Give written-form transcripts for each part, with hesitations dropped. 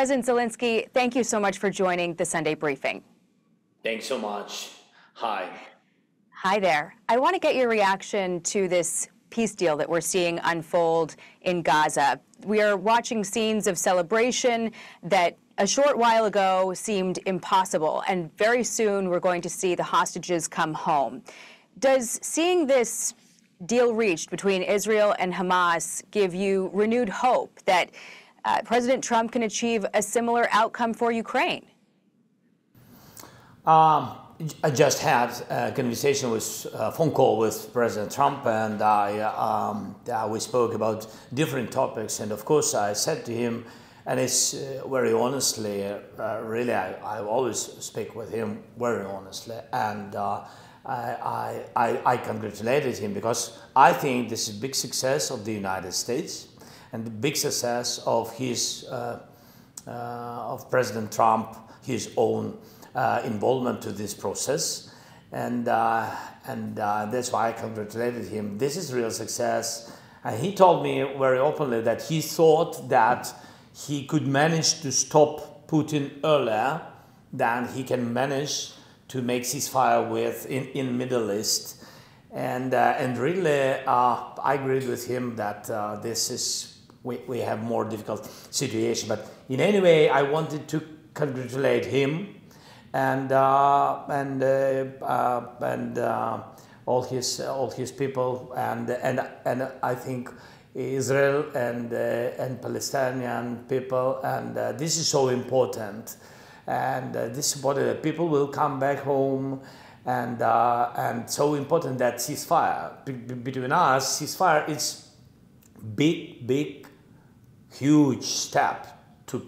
President Zelensky, thank you so much for joining the Sunday briefing. Thanks so much. Hi. Hi there. I want to get your reaction to this peace deal that we're seeing unfold in Gaza. We are watching scenes of celebration that a short while ago seemed impossible, and very soon we're going to see the hostages come home. Does seeing this deal reached between Israel and Hamas give you renewed hope that President Trump can achieve a similar outcome for Ukraine? I just had a conversation a phone call with President Trump, and we spoke about different topics. And of course, I said to him, and it's very honestly, really, I always speak with him very honestly, and I congratulated him because I think this is a big success of the United States and the big success of of President Trump, his own involvement to this process, and that's why I congratulated him. This is real success, and he told me very openly that he thought that he could manage to stop Putin earlier than he can manage to make ceasefire in Middle East, and really I agreed with him that this is we have more difficult situation. But in any way, I wanted to congratulate him and all his people, and I think Israel and Palestinian people, and this is so important, and this is important that people will come back home, and so important that ceasefire between us, ceasefire is big, huge step to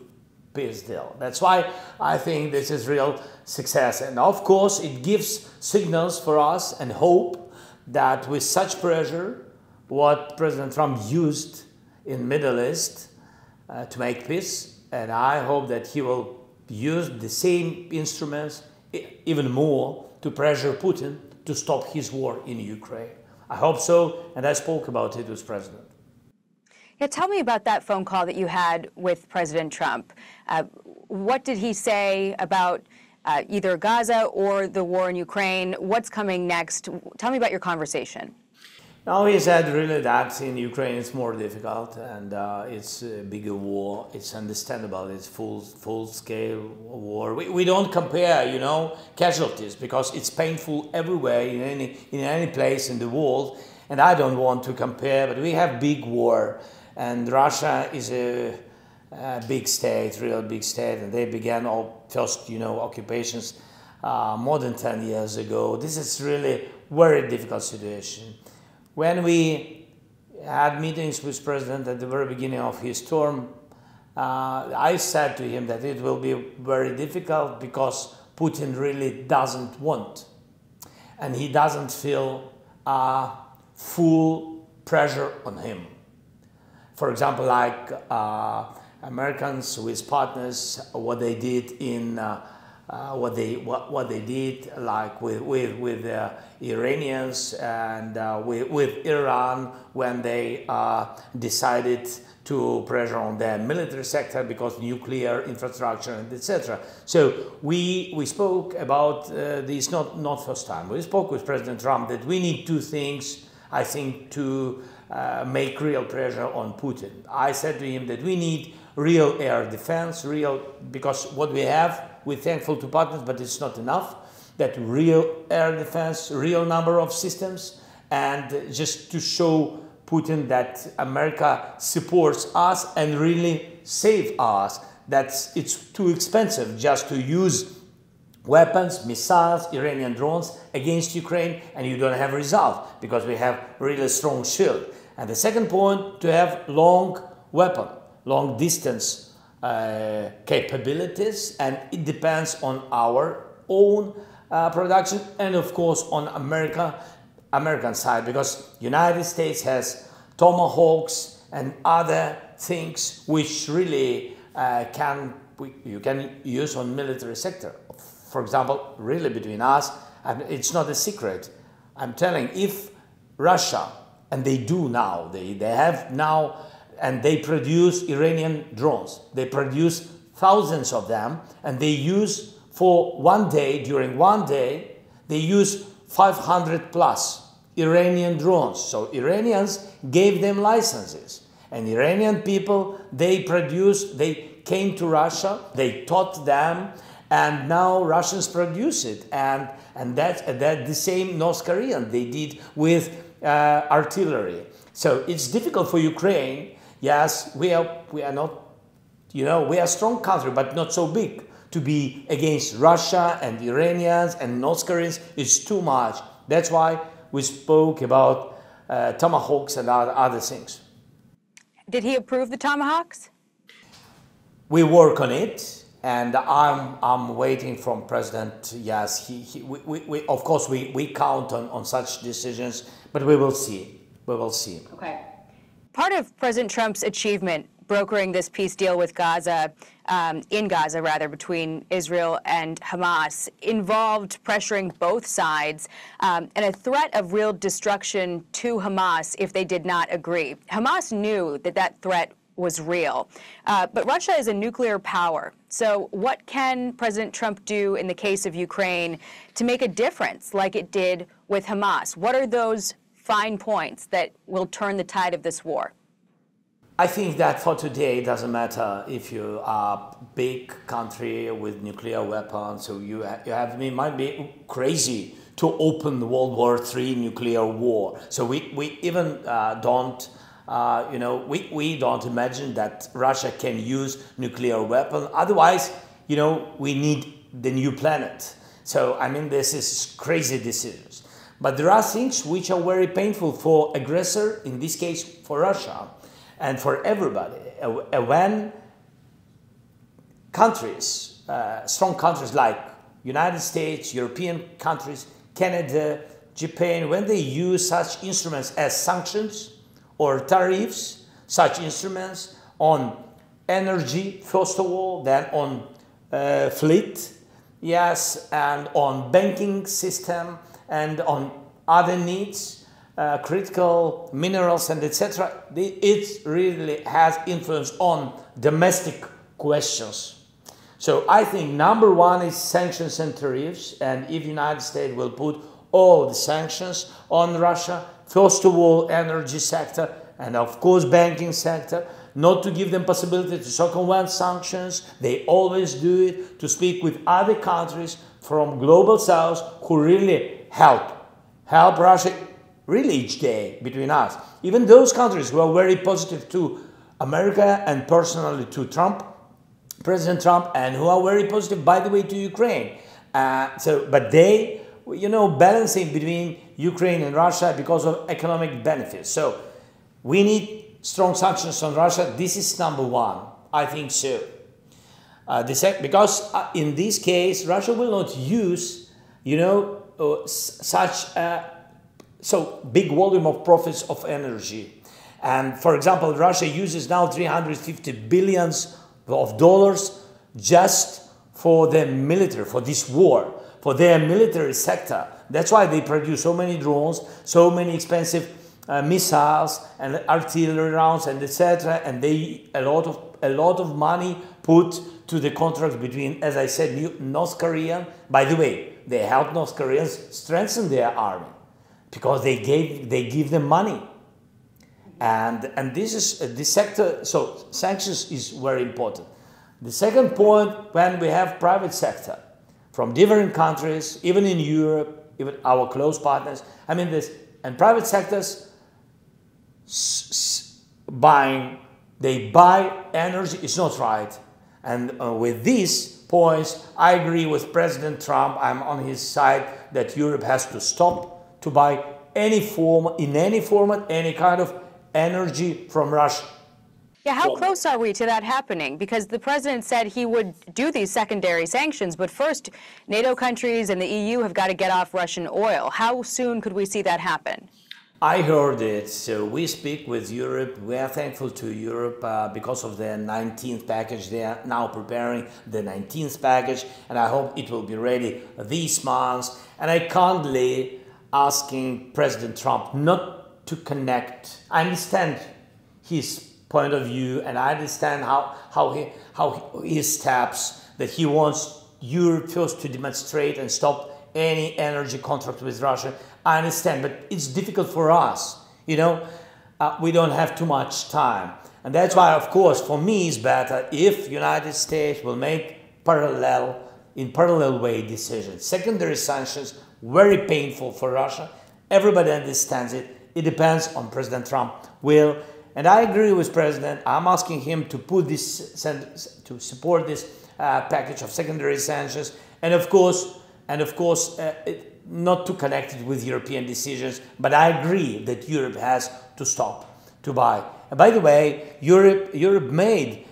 peace deal. That's why I think this is real success. And of course, it gives signals for us and hope that with such pressure, what President Trump used in Middle East to make peace, and I hope that he will use the same instruments, even more, to pressure Putin to stop his war in Ukraine. I hope so, and I spoke about it with President. Yeah, tell me about that phone call that you had with President Trump. What did he say about either Gaza or the war in Ukraine? What's coming next? Tell me about your conversation. No, he said really that in Ukraine it's more difficult, and it's a bigger war. It's understandable. It's full-scale war. We don't compare, casualties, because it's painful everywhere in any place in the world, and I don't want to compare. But we have big war. And Russia is a big state, real big state, and they began first, occupations more than 10 years ago. This is really very difficult situation. When we had meetings with President at the very beginning of his term, I said to him that it will be very difficult because Putin really doesn't want, and he doesn't feel full pressure on him. For example, like Americans with partners, what they did in what they did, like with the Iranians and with Iran, when they decided to pressure on their military sector because nuclear infrastructure and etc. So we spoke about this not first time. We spoke with President Trump that we need two things, I think, to make real pressure on Putin. I said to him that we need real air defense, because what we have, we're thankful to partners, but it's not enough, that real air defense, real number of systems, and just to show Putin that America supports us and really save us, that it's too expensive just to use weapons, missiles, Iranian drones against Ukraine, and you don't have result because we have really strong shield. And the second point, to have long distance capabilities, and it depends on our own production and of course on American side, because United States has Tomahawks and other things which really you can use on military sector. For example, really between us, and it's not a secret, I'm telling, if Russia, and they do now, they have now, and they produce Iranian drones, they produce thousands of them, and they use for one day, during one day, they use 500 plus Iranian drones. So Iranians gave them licenses. And Iranian people, they came to Russia, they taught them, and now Russians produce it. And that's the same North Korean they did with artillery. So it's difficult for Ukraine. Yes, we are not, we are a strong country, but not so big. To be against Russia and the Iranians and North Koreans is too much. That's why we spoke about tomahawks and other things. Did he approve the tomahawks? We work on it, and I'm waiting from President. Yes, we of course we count on such decisions, but we will see. We will see. Okay. Part of President Trump's achievement brokering this peace deal with Gaza, in Gaza rather, between Israel and Hamas, involved pressuring both sides and a threat of real destruction to Hamas if they did not agree. Hamas knew that threat was real. But Russia is a nuclear power. So what can President Trump do in the case of Ukraine to make a difference like it did with Hamas? What are those fine points that will turn the tide of this war? I think that for today it doesn't matter if you are a big country with nuclear weapons, so it might be crazy to open the World War III nuclear war. So we even don't, we don't imagine that Russia can use nuclear weapon. Otherwise, we need the new planet. So, this is crazy decisions. But there are things which are very painful for aggressor, in this case for Russia. And for everybody, when countries, strong countries like United States, European countries, Canada, Japan, when they use such instruments as sanctions or tariffs, such instruments on energy, first of all, then on fleet, yes, and on banking system, and on other needs, critical minerals and etc. It really has influence on domestic questions. So I think number one is sanctions and tariffs, and if the United States will put all the sanctions on Russia, first of all energy sector and of course banking sector, not to give them possibility to circumvent sanctions, they always do it, to speak with other countries from global south who really help Russia really each day between us. Even those countries who are very positive to America and personally to Trump, President Trump, and who are very positive, by the way, to Ukraine. But they, balancing between Ukraine and Russia because of economic benefits. So we need strong sanctions on Russia. This is number one. I think so. Because in this case, Russia will not use, such so big volume of profits of energy. And for example, Russia uses now $350 billion just for the military, for this war, for their military sector. That's why they produce so many drones, so many expensive missiles and artillery rounds and etc. And they a lot of money put to the contracts between, as I said, North Korean. By the way, they help North Koreans strengthen their army, because they give them money, and this is the sector. So sanctions is very important. The second point, when we have private sector from different countries, even in Europe, even our close partners. And private sectors they buy energy. It's not right. And with these points, I agree with President Trump. I'm on his side that Europe has to stop to buy any format, any kind of energy from Russia. Yeah, how close are we to that happening? Because the president said he would do these secondary sanctions, but first, NATO countries and the EU have got to get off Russian oil. How soon could we see that happen? I heard it. So we speak with Europe. We are thankful to Europe because of the 19th package. They are now preparing the 19th package, and I hope it will be ready this month. And I kindly asking President Trump not to connect. I understand his point of view, and I understand how his steps, that he wants Europe first to demonstrate and stop any energy contract with Russia. I understand, but it's difficult for us. You know, we don't have too much time. And that's why, of course, for me, it's better if United States will make in parallel way decisions. Secondary sanctions, very painful for Russia. Everybody understands it. It depends on President Trump will. And I agree with President. I'm asking him to put this, to support this package of secondary sanctions. And of course, not to connect it with European decisions, but I agree that Europe has to stop to buy. And by the way, Europe made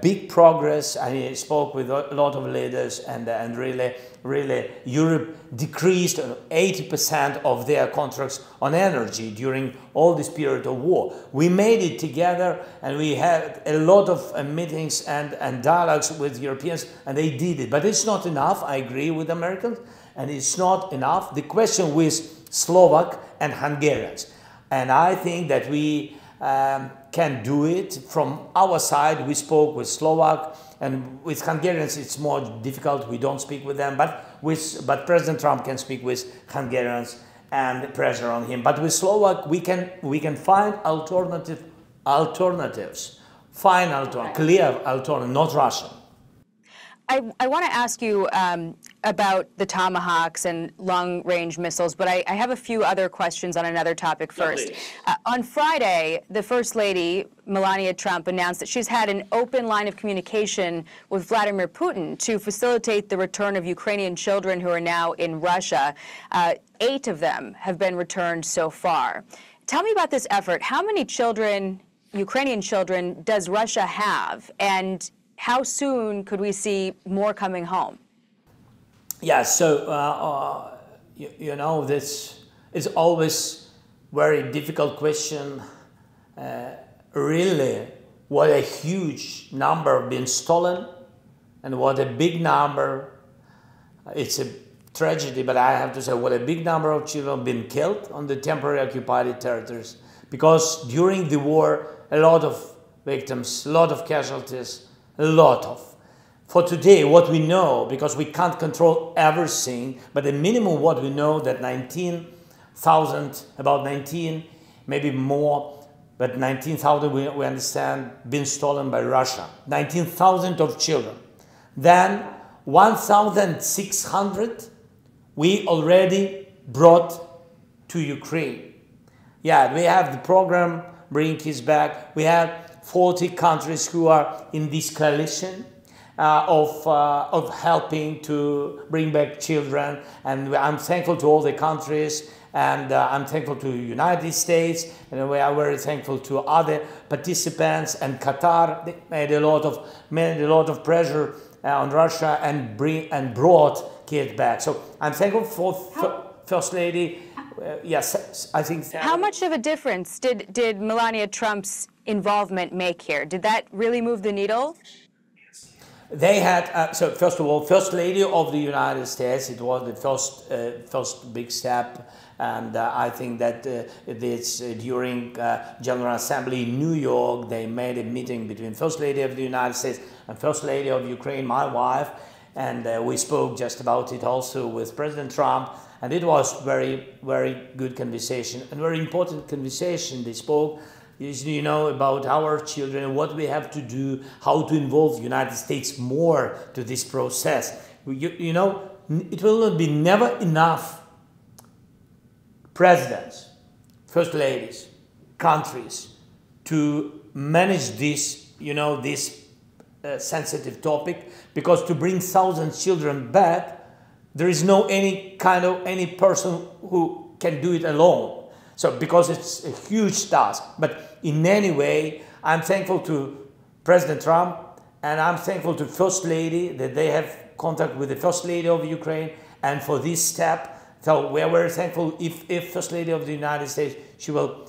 big progress. I spoke with a lot of leaders, and really Europe decreased 80% of their contracts on energy during all this period of war. We made it together, and we had a lot of meetings and dialogues with Europeans, and they did it. But it's not enough. I agree with Americans, and it's not enough. The question with Slovak and Hungarians, and I think that we can do it from our side. We spoke with Slovak, and with Hungarians it's more difficult. We don't speak with them, but President Trump can speak with Hungarians and pressure on him. But with Slovak we can find alternatives, clear alternative, not Russian. I want to ask you about the Tomahawks and long-range missiles, but I have a few other questions on another topic first. On Friday, the First Lady, Melania Trump, announced that she's had an open line of communication with Vladimir Putin to facilitate the return of Ukrainian children who are now in Russia. 8 of them have been returned so far. Tell me about this effort. How many children, Ukrainian children, does Russia have? And how soon could we see more coming home? Yeah, so, you know, this is always very difficult question. Really, what a huge number have been stolen, and what a big number, it's a tragedy, but I have to say what a big number of children have been killed on the temporary occupied territories. Because during the war, a lot of victims, a lot of casualties, a lot of. For today, what we know, because we can't control everything, but the minimum what we know that 19,000, about 19, maybe more, but 19,000 we understand been stolen by Russia. 19,000 of children. Then 1,600 we already brought to Ukraine. Yeah, we have the program Bring Kids Back. We have 40 countries who are in this coalition of helping to bring back children, and I'm thankful to all the countries, and I'm thankful to the United States, and we are very thankful to other participants, and Qatar. They made a lot of pressure on Russia and brought kids back. So I'm thankful for First Lady. Yes, I think. How much of a difference did Melania Trump's involvement make here? Did that really move the needle? They had, so first of all, First Lady of the United States, it was the first big step, and I think that during General Assembly in New York, they made a meeting between First Lady of the United States and First Lady of Ukraine, my wife, and we spoke just about it also with President Trump, and it was very, very good conversation, and very important conversation. They spoke, you know, about our children, what we have to do, how to involve the United States more to this process. You know, it will not be never enough presidents, first ladies, countries to manage this, you know, this sensitive topic, because to bring thousands of children back, there is no any person who can do it alone. So, because it's a huge task. But in any way, I'm thankful to President Trump, and I'm thankful to First Lady that they have contact with the First Lady of Ukraine, and for this step. So we are very thankful if First Lady of the United States, she will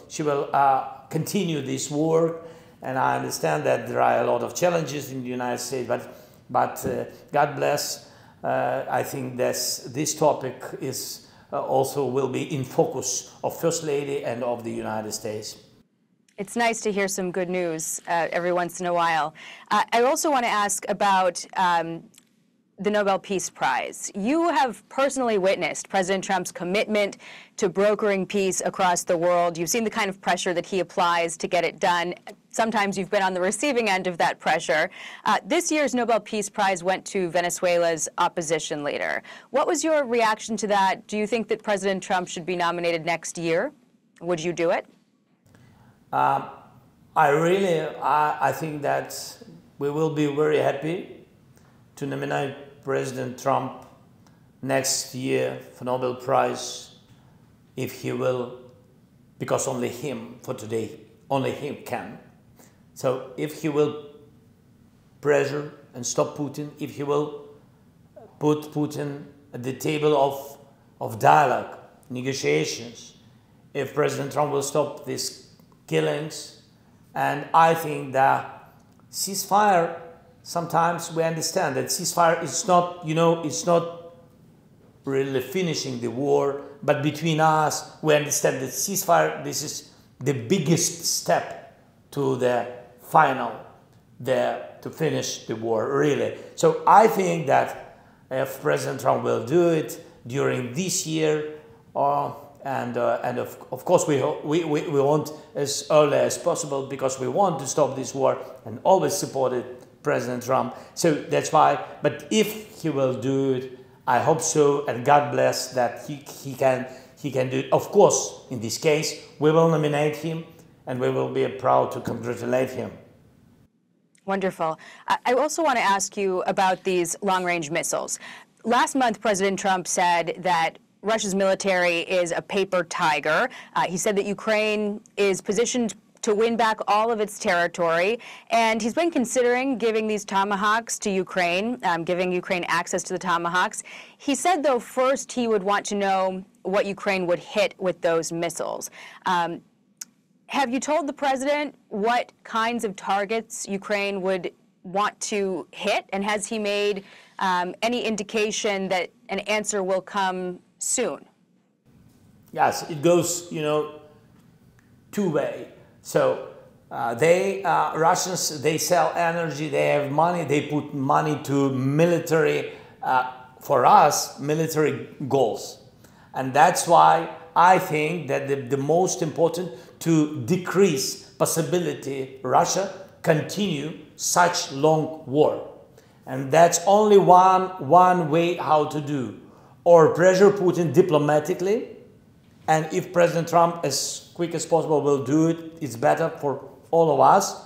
continue this work. And I understand that there are a lot of challenges in the United States, but God bless. I think this topic is also will be in focus of First Lady and of the United States. It's nice to hear some good news every once in a while. I also want to ask about the Nobel Peace Prize. You have personally witnessed President Trump's commitment to brokering peace across the world. You've seen the kind of pressure that he applies to get it done. Sometimes you've been on the receiving end of that pressure. This year's Nobel Peace Prize went to Venezuela's opposition leader. What was your reaction to that? Do you think that President Trump should be nominated next year? Would you do it? I think that we will be very happy to nominate President Trump next year for Nobel Prize if he will, because only him for today, only him can. So if he will pressure and stop Putin, if he will put Putin at the table of dialogue, negotiations, if President Trump will stop these killings, and I think that ceasefire, sometimes we understand that ceasefire is not, it's not really finishing the war, but between us, we understand that ceasefire, this is the biggest step to the final, to finish the war, really. So I think that if President Trump will do it during this year, and of course we want as early as possible, because we want to stop this war and always supported President Trump. So that's why, but if he will do it, I hope so, and God bless that he can do it. Of course, in this case, we will nominate him, and we will be proud to congratulate him. Wonderful. I also want to ask you about these long-range missiles. Last month, President Trump said that Russia's military is a paper tiger. He said that Ukraine is positioned to win back all of its territory, and he's been considering giving these Tomahawks to Ukraine, giving Ukraine access to the Tomahawks. He said, though, first he would want to know what Ukraine would hit with those missiles. Have you told the president what kinds of targets Ukraine would want to hit, and has he made any indication that an answer will come soon? Yes, it goes, two-way. So Russians, they sell energy, they have money, they put money to military, for us, military goals. And that's why I think that the most important to decrease possibility Russia continue such long war. And that's only one way how to do. Or pressure Putin diplomatically, and if President Trump as quick as possible will do it, it's better for all of us.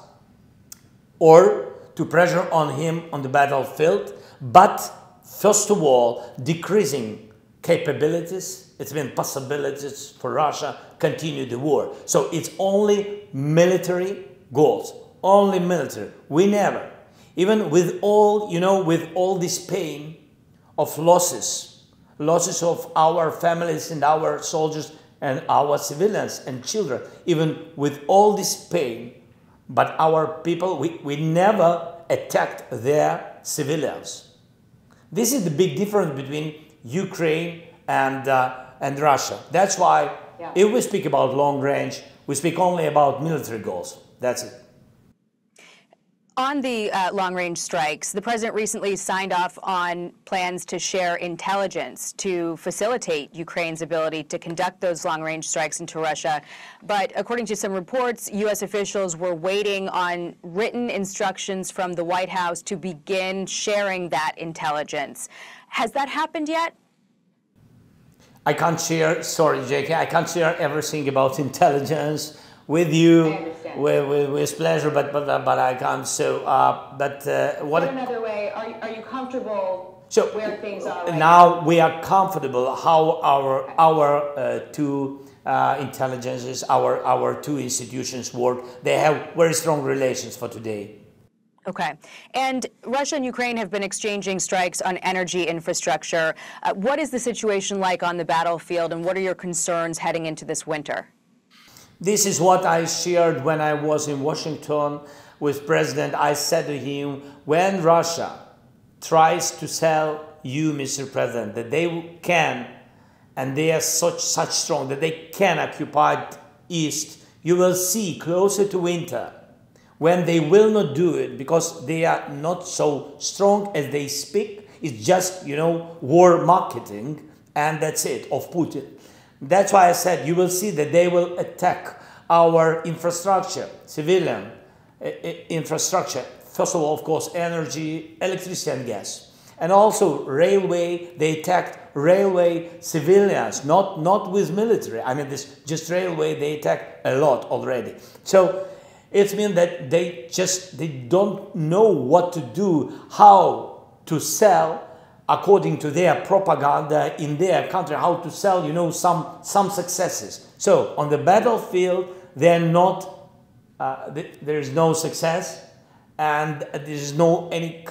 Or to pressure on him on the battlefield, but first of all, decreasing capabilities, it's been possibilities for Russia continue the war. So it's only military goals, only military. We never, even with all, with all this pain of losses of our families and our soldiers and our civilians and children, even with all this pain, but our people, we never attacked their civilians. This is the big difference between Ukraine and Russia. That's why if we speak about long range, we speak only about military goals. That's it. On the long-range strikes, the president recently signed off on plans to share intelligence to facilitate Ukraine's ability to conduct those long-range strikes into Russia. But according to some reports, U.S. officials were waiting on written instructions from the White House to begin sharing that intelligence. Has that happened yet? I can't share, sorry, JK, I can't share everything about intelligence with you, with pleasure, but I can't. So, what? Put another way, are you comfortable where things are right now? We are comfortable how our two intelligences, our two institutions work. They have very strong relations for today. Okay. And Russia and Ukraine have been exchanging strikes on energy infrastructure. What is the situation like on the battlefield, and what are your concerns heading into this winter? This is what I shared when I was in Washington with President. I said to him, when Russia tries to sell you, Mr. President, that they can, and they are such strong, that they can occupy East You will see closer to winter when they will not do it because they are not so strong as they speak. It's just, war marketing, and that's it, of Putin. That's why I said you will see that they will attack our infrastructure, civilian infrastructure. First of all, of course, energy, electricity and gas. And also railway, they attacked railway civilians, not with military. I mean, this just railway, they attacked a lot already. So it means that they don't know what to do, how to sell according to their propaganda in their country, how to sell, some successes. So on the battlefield, they're not, there is no success. And there is no any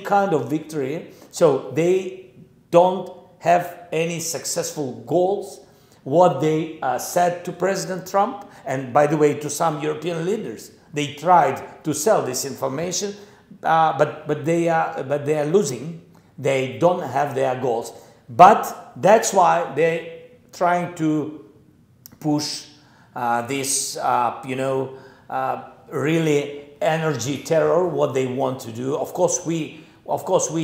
kind of victory, so they don't have any successful goals. What they said to President Trump, and by the way, to some European leaders, they tried to sell this information, but they are losing. They don't have their goals, but that's why they're trying to push this, really. Energy terror, what they want to do. Of course, we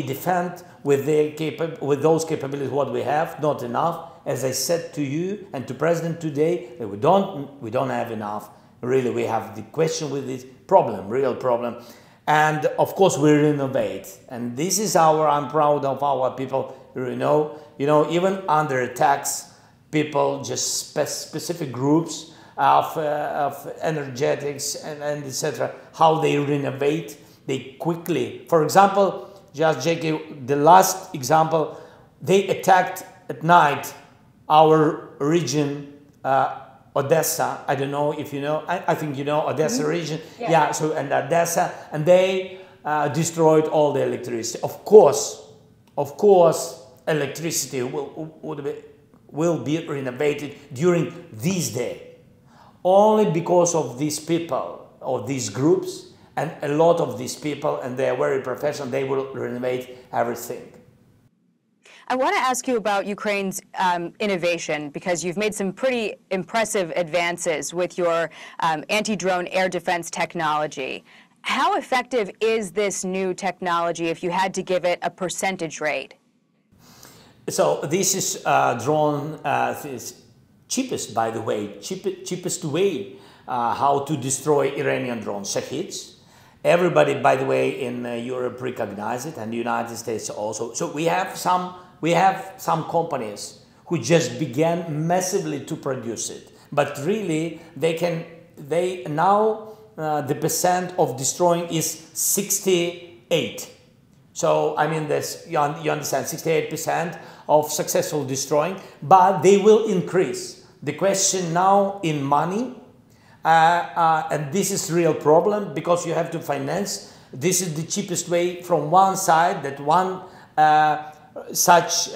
defend with those capabilities what we have, not enough. As I said to you and to President today, that we don't have enough. Really, we have the question with this problem, real problem. And of course, we renovate. And this is I'm proud of our people. Even under attacks, people, just specific groups of energetics and etc., how they renovate, they quickly. For example, just JK, the last example, they attacked at night our region, Odessa. I don't know if you know. I think you know Odessa region. Yeah. So and Odessa, and they destroyed all the electricity. Of course, electricity will be renovated during this day. Only because of these people, or these groups, and a lot of these people, and they are very professional, they will renovate everything. I want to ask you about Ukraine's innovation, because you've made some pretty impressive advances with your anti-drone air defense technology. How effective is this new technology if you had to give it a percentage rate? So this is drone, cheapest, by the way, cheapest way how to destroy Iranian drones, Shaheeds. Everybody, by the way, in Europe recognize it, and the United States also. So we have some companies who just began massively to produce it, but really they now the percent of destroying is 68. So I mean, you understand, 68% of successful destroying, but they will increase. The question now in money, and this is real problem because you have to finance. This is the cheapest way from one side, that one such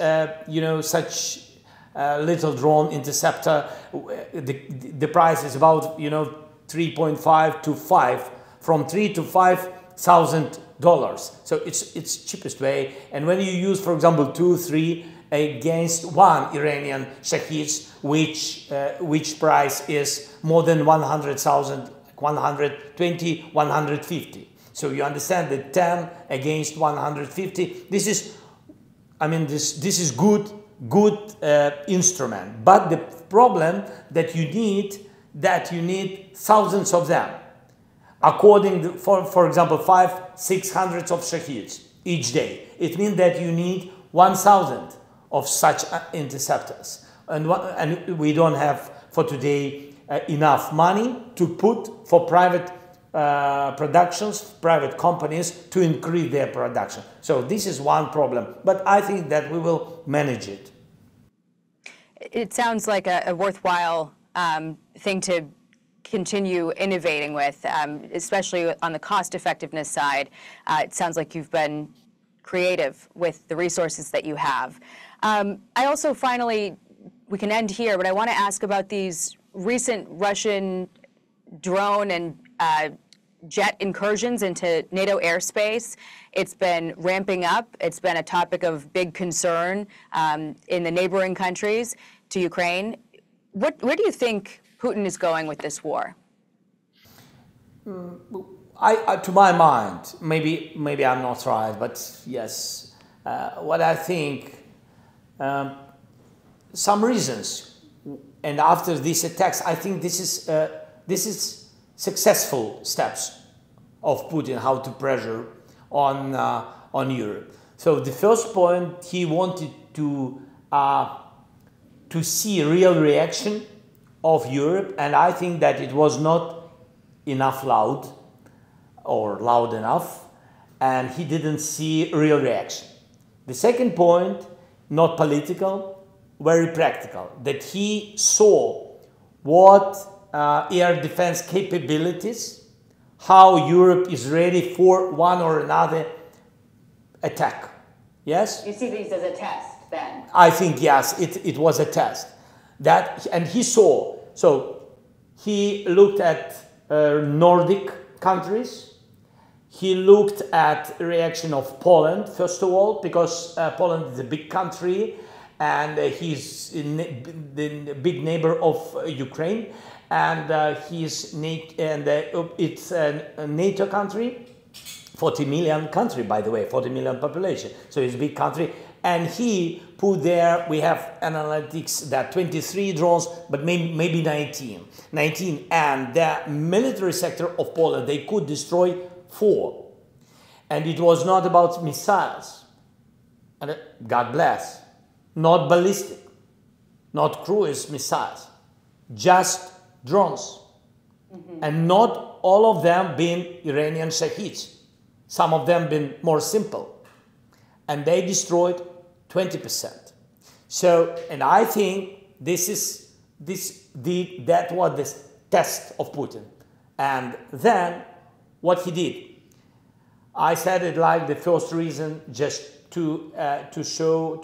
little drone interceptor, the price is about 3.5 to 5, from $3,000 to $5,000. So it's cheapest way. And when you use, for example, 2, 3 against one Iranian Shaheeds, which price is more than 100,000, 120, 150. So you understand that 10 against 150. This is, I mean, this is good instrument. But the problem that you need thousands of them. According to, for example, 500-600 of Shaheeds each day. It means that you need 1,000 of such interceptors, and we don't have for today enough money to put for private productions, private companies to increase their production. So this is one problem, but I think that we will manage it. It sounds like a worthwhile thing to continue innovating with, especially on the cost effectiveness side. It sounds like you've been creative with the resources that you have. I also finally, we can end here, but I want to ask about these recent Russian drone and jet incursions into NATO airspace. It's been ramping up. It's been a topic of big concern in the neighboring countries to Ukraine. Where do you think Putin is going with this war? To my mind, maybe I'm not right, but yes, what I think, some reasons, and after these attacks, I think this is successful steps of Putin, how to pressure on Europe. So the first point, he wanted to see real reaction of Europe, and I think that it was not loud enough, and he didn't see real reaction. The second point, not political, very practical, that he saw what air defense capabilities, how Europe is ready for one or another attack. Yes? You see these as a test, then? I think, yes, it was a test. And he saw, so he looked at Nordic countries. He looked at the reaction of Poland, first of all, because Poland is a big country and he's the big neighbor of Ukraine, and it's a NATO country, 40 million country, by the way, 40 million population, so it's a big country. And he put there, we have analytics that 23 drones, but maybe 19. And the military sector of Poland, they could destroy 4. And it was not about missiles. And God bless. Not ballistic, not cruise missiles, just drones. And not all of them being Iranian Shaheeds. Some of them been more simple. And they destroyed 20%. So, and I think that was the test of Putin. And then what he did, I said it like the first reason, just to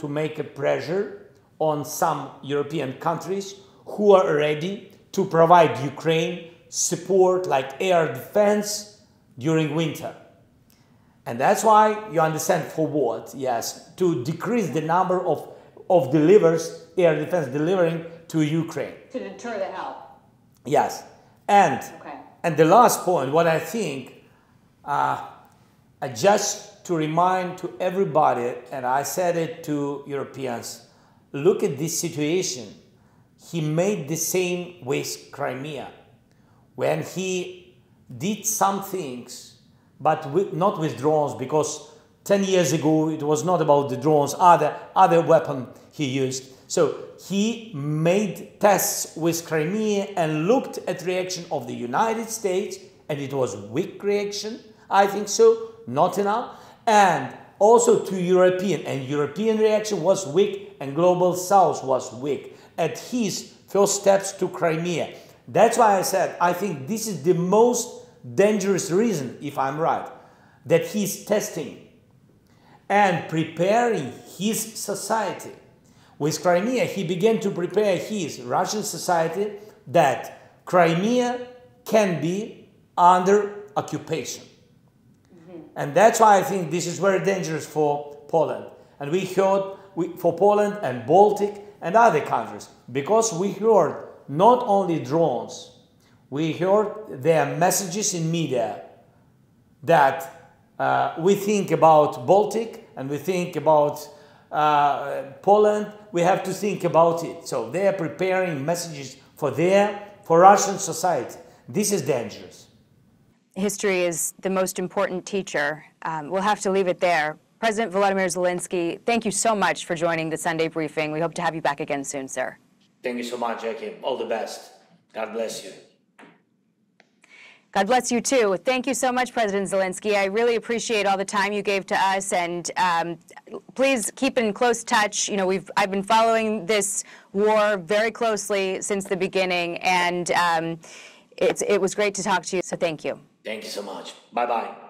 make a pressure on some European countries who are ready to provide Ukraine support like air defense during winter. And that's why you understand for what, yes, to decrease the number of air defense delivering to Ukraine. To deter the help. Yes. And the last point, what I think, just to remind to everybody, and I said it to Europeans, look at this situation. He made the same with Crimea, when he did some things, but not with drones, because 10 years ago it was not about the drones, other weapon he used. So he made tests with Crimea and looked at reaction of the United States, and it was weak reaction, I think so, not enough. And also to European, and European reaction was weak, and Global South was weak at his first steps to Crimea. That's why I said, I think this is the most dangerous reason, if I'm right, that he's testing and preparing his society. With Crimea, he began to prepare his Russian society that Crimea can be under occupation. And that's why I think this is very dangerous for Poland. And we heard for Poland and Baltic and other countries, because we heard not only drones, we heard their messages in media that we think about Baltic and we think about Poland, we have to think about it. So they are preparing messages for Russian society. This is dangerous. History is the most important teacher. We'll have to leave it there. President Volodymyr Zelensky, thank you so much for joining the Sunday briefing. We hope to have you back again soon, sir. Thank you so much, Jackie. All the best. God bless you. God bless you too. Thank you so much, President Zelensky. I really appreciate all the time you gave to us, and please keep in close touch. You know, I've been following this war very closely since the beginning, and it was great to talk to you. So thank you. Thank you so much. Bye-bye.